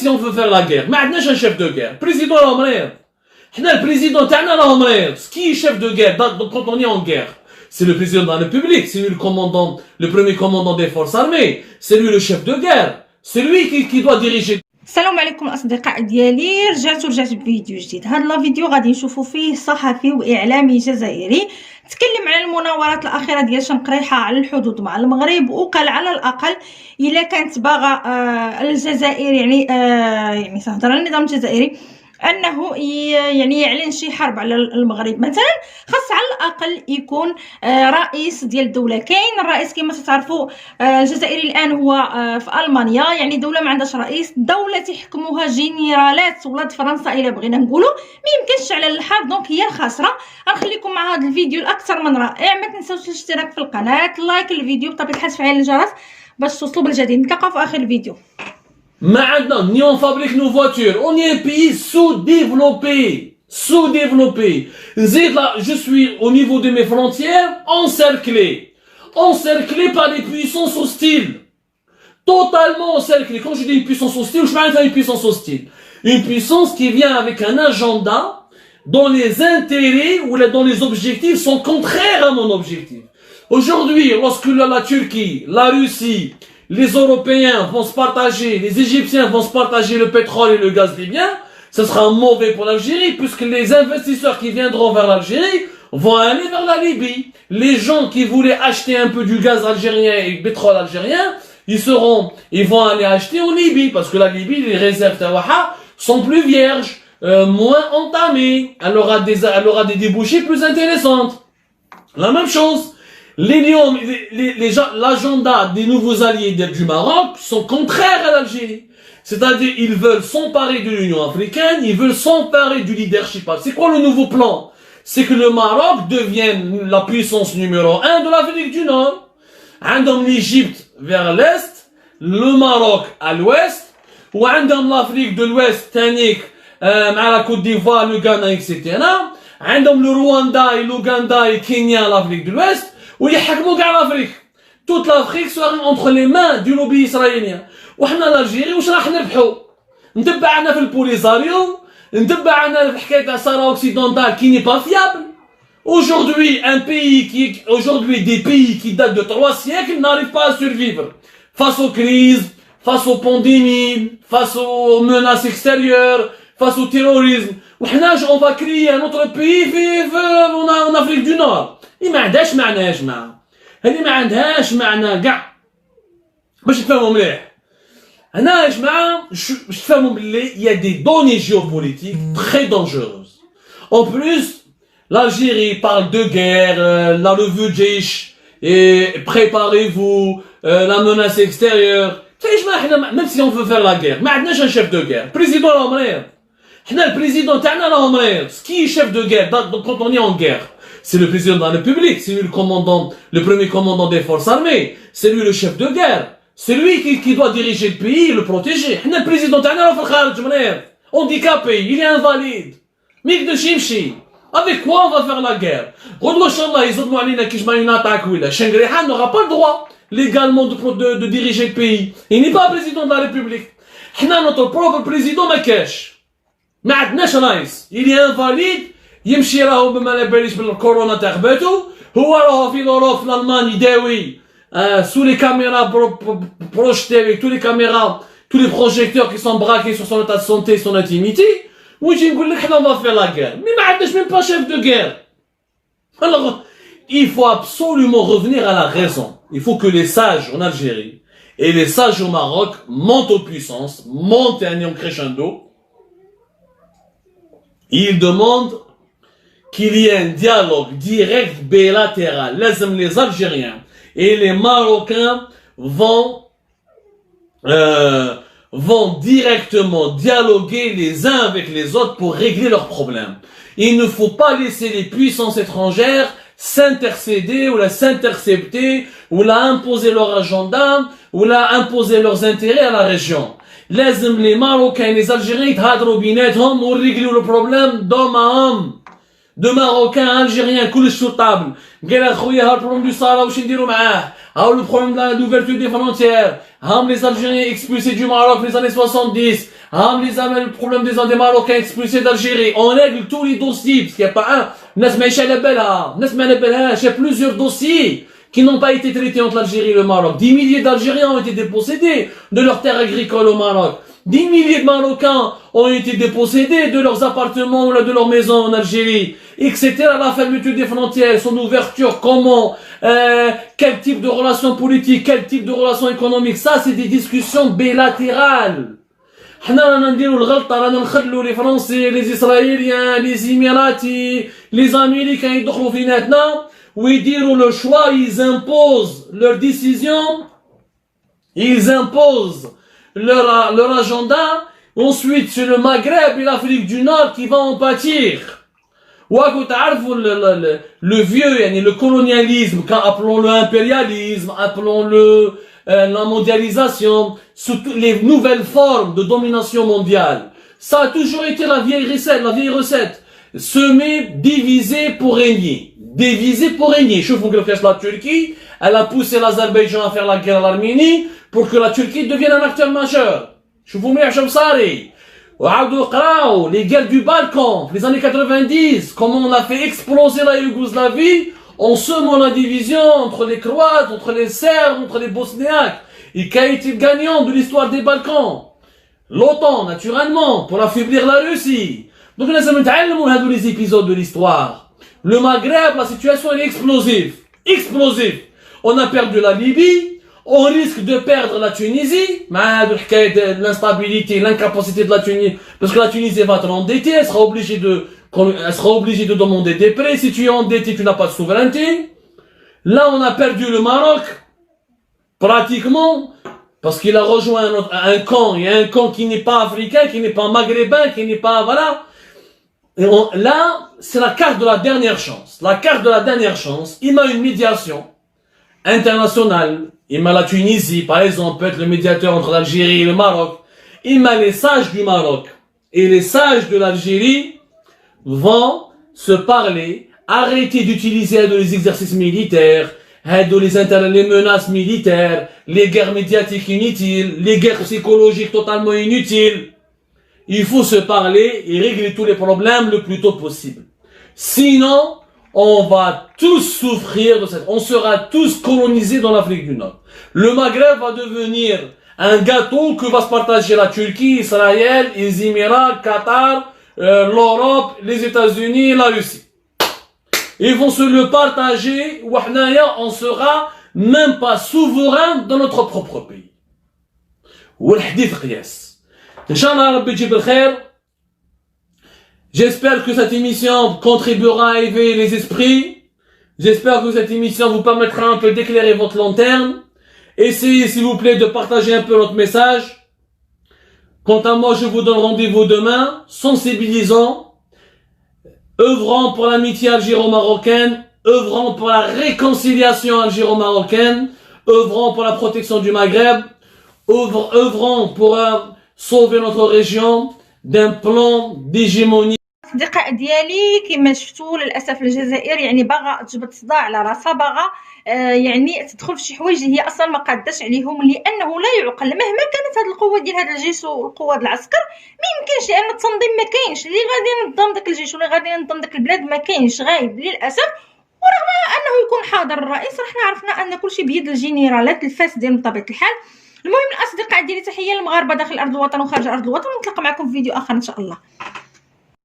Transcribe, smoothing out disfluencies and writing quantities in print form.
si on veut faire la guerre. ما عندناش un chef de guerre. Président راه مريض. حنا البريزيدون تاعنا راه مريض. Qui est chef de guerre quand on est en guerre? C'est le président de la République, c'est lui le commandant, le premier commandant des forces armées, c'est lui le chef de guerre, c'est lui qui doit diriger. السلام عليكم الاصدقاء ديالي، رجعت بفيديو جديد. هذا الفيديو غادي نشوفوا فيه صحفي واعلامي جزائري تكلم على المناورات الاخيره ديال شنقريحه على الحدود مع المغرب، وقال على الاقل الا كانت باغا الجزائر يعني تهضر على النظام الجزائري انه يعني يعلن شي حرب على المغرب مثلا، خاص على الاقل يكون رئيس ديال الدوله. كاين الرئيس كما تعرفوا الجزائري الان هو في المانيا، يعني دوله ما عندهاش رئيس، دوله تحكموها جنرالات ولاد فرنسا الا بغينا نقولوا. ما يمكنش على الحرب، دونك هي الخاسره. غنخليكم مع هذا الفيديو الاكثر من رائع. ما تنساوش الاشتراك في القناه، لايك الفيديو، بطبيعه الحال تفعيل الجرس باش توصلوا بالجديد. نتلاقاو في اخر الفيديو. Maintenant, ni on fabrique nos voitures, on est un pays sous-développé. Là, je suis au niveau de mes frontières encerclé par des puissances hostiles. Totalement encerclé. Quand je dis une puissance hostile, je parle d'une puissance hostile. Une puissance qui vient avec un agenda dont les intérêts ou dont les objectifs sont contraires à mon objectif. Aujourd'hui, lorsque la Turquie, la Russie, les Européens vont se partager, les Égyptiens vont se partager le pétrole et le gaz libyen, ce sera mauvais pour l'Algérie, puisque les investisseurs qui viendront vers l'Algérie vont aller vers la Libye. Les gens qui voulaient acheter un peu du gaz algérien et du pétrole algérien, ils vont aller acheter en Libye, parce que la Libye, les réserves Tawaha sont plus vierges, moins entamées. Elle aura des débouchés plus intéressantes. La même chose. L'agenda des nouveaux alliés du Maroc sont contraires à l'Algérie. C'est-à-dire, ils veulent s'emparer de l'Union africaine, ils veulent s'emparer du leadership. C'est quoi le nouveau plan? C'est que le Maroc devienne la puissance numéro 1 de l'Afrique du Nord. l'Égypte vers l'Est, le Maroc à l'Ouest, ou l'Afrique de l'Ouest, Tanik, la Côte d'Ivoire, le Ghana, etc. Le Rwanda et l'Ouganda et Kenya, l'Afrique de l'Ouest. ويحكموا كاع l'Afrique. Toute l'Afrique sera entre les mains du lobby israélien. وحنا l'Algérie واش راح نربحوا؟ نتبعنا في البوليساريو، نتبعنا في حكايه تاع سارا اوكسيدونتال qui n'est pas fiable. Aujourd'hui, des pays qui datent de 3 siècles n'arrivent pas à survivre face aux crises, face aux pandémies, face aux menaces extérieures, face au terrorisme. وحنا on va créer un autre pays en Afrique du Nord. ما عندهاش معنى يا جماعه، هذه ما عندهاش معنى كاع. باش تفهموا مليح هنا يا جماعه، باش تفهموا بلي il y a des données géopolitiques très dangereuses. En plus, l'Algérie parle de guerre, la revue Jaish, et préparez-vous, la menace extérieure. يا جماعه حنا même si on veut faire la guerre ما عندناش un chef de guerre. Président راه مريض. حنا البريزيدون تاعنا راه مريض. Qui est chef de guerre quand on est en guerre? C'est le président de la République, c'est lui le premier commandant des forces armées, c'est lui le chef de guerre, c'est lui qui doit diriger le pays et le protéger. Le président تاعنا في الخارج مريض, handicapé, il est invalide. ما يقدرش يمشي. Avec quoi on va faire la guerre? غدوة إن شاء الله يصدموا علينا كيش ما يناطعك ولا. شنقريحان n'aura pas le droit légalement de diriger le pays. Il n'est pas président de la République. حنا notre propre président ما كاش. ما عندناش رئيس. Il est invalide. يمشي راهو بما لا باليش بالكورونا تاع خباتو، هو راهو في لوروب في الالمان يداوي sous les caméras projetées avec tous les caméras, tous les projecteurs qui sont braqués sur son état de santé, son intimité. ويجي نقول لك حنا on va faire la guerre. Mais ما عندناش même pas chef de guerre. Alors, il faut absolument revenir à la raison. Il faut que les sages en Algérie et les sages au Maroc montent aux puissances, montent un néon crescendo. Ils demandent qu'il y ait un dialogue direct bilatéral. Les Algériens et les Marocains vont directement dialoguer les uns avec les autres pour régler leurs problèmes. Il ne faut pas laisser les puissances étrangères s'intercéder ou s'intercepter ou imposer leur agenda ou imposer leurs intérêts à la région. Les Marocains et les Algériens يتهادروا بيناتهم وريغليو le problème d'homme à homme. de Marocains, Algériens, كلش شطابل. قال اخويا ها البروبليم دو صالا واش نديرو معاه؟ ها لو بروبليم de l'ouverture des frontières. Ham les Algériens expulsés du Maroc les années 70. Ham le problème des Marocains expulsés d'Algérie. On règle tous les dossiers parce qu'il n'y a pas un. الناس ماشي على بالها، الناس ما على بالهاش. Il y a plusieurs dossiers qui n'ont pas été traités entre l'Algérie et le Maroc. 10 milliers d'Algériens ont été dépossédés de leurs terres agricoles au Maroc. 10 milliers de Marocains ont été dépossédés de leurs appartements ou de leurs maisons en Algérie, etc. La fermeture des frontières, son ouverture, comment, quel type de relations politiques, quel type de relations économiques, ça c'est des discussions bilatérales. حنا رانا نديرو الغلطة رانا نخلو لي فرنسي لي اسرائيليين لي زيميراتي لي امريكان يدخلوا فيناتنا ويديروا le choix, ils imposent leur décision, ils imposent leur agenda. Ensuite c'est le Maghreb et l'Afrique du Nord qui vont en pâtir. وراكم تعرفوا le vieux يعني le colonialisme, appelons-le impérialisme, appelons-le la mondialisation, sous les nouvelles formes de domination mondiale. Ça a toujours été la vieille recette. Semer, diviser pour régner. Diviser pour régner. شوفوا كيفاش la Turquie, elle a poussé l'Azerbaïdjan à faire la guerre à l'Arménie pour que la Turquie devienne un acteur majeur. شوفوا مليح شنو صاري. وعاودوا قراو les guerres du Balkan, les années 90, comment on a fait exploser la Yougoslavie en semant la division entre les Croates, entre les Serbes, entre les Bosniaques. Et qui a été le gagnant de l'histoire des Balkans? L'OTAN, naturellement, pour affaiblir la Russie. Donc, on a vu les épisodes de l'histoire. Le Maghreb, la situation est explosive. Explosive. On a perdu la Libye. On risque de perdre la Tunisie. L'instabilité, l'incapacité de la Tunisie. Parce que la Tunisie va être endettée. Elle sera obligée de demander des prêts. Si tu es endetté, tu n'as pas de souveraineté. Là, on a perdu le Maroc. Pratiquement. Parce qu'il a rejoint un camp. Il y a un camp qui n'est pas africain, qui n'est pas maghrébin, qui n'est pas, voilà. Et là, c'est la carte de la dernière chance. La carte de la dernière chance, il m'a une médiation internationale. Il m'a la Tunisie, par exemple, peut être le médiateur entre l'Algérie et le Maroc. Il m'a les sages du Maroc et les sages de l'Algérie vont se parler, arrêter d'utiliser les exercices militaires, les menaces militaires, les guerres médiatiques inutiles, les guerres psychologiques totalement inutiles. Il faut se parler et régler tous les problèmes le plus tôt possible. Sinon, on va tous souffrir de on sera tous colonisés dans l'Afrique du Nord. Le Maghreb va devenir un gâteau que va se partager la Turquie, Israël, les Émirats, Qatar, l'Europe, les États-Unis et la Russie. Ils vont se le partager, on sera même pas souverain dans notre propre pays. والحديث قياس. Inch'Allah, Rabbi يجيب الخير. J'espère que cette émission contribuera à éveiller les esprits. J'espère que cette émission vous permettra un peu d'éclairer votre lanterne. Essayez, s'il vous plaît, de partager un peu notre message. Quant à moi, je vous donne rendez-vous demain, sensibilisant, œuvrant pour l'amitié algéro-marocaine, œuvrant pour la réconciliation algéro-marocaine, œuvrant pour la protection du Maghreb, œuvrant pour sauver notre région d'un plan d'hégémonie. الأصدقاء ديالي كما شفتوا للاسف الجزائر يعني باغا تجبد صداع على راسها باغا يعني تدخل في شي حوايج اللي هي اصلا ما قاداش عليهم لانه لا يعقل مهما كانت هذه القوه ديال هذا الجيش والقوه ديال العسكر ما يمكنش لان التنظيم ما كاينش اللي غادي ينظم داك الجيش ولا غادي ينظم داك البلاد ما كاينش غايب للاسف. ورغم انه يكون حاضر الرئيس رحنا عرفنا ان كلشي بيد الجنرالات الفاسدين بطبيعه الحال. المهم الاصدقاء ديالي تحيه للمغاربه داخل ارض الوطن وخارج ارض الوطن ونتلاقى معكم في فيديو اخر ان شاء الله.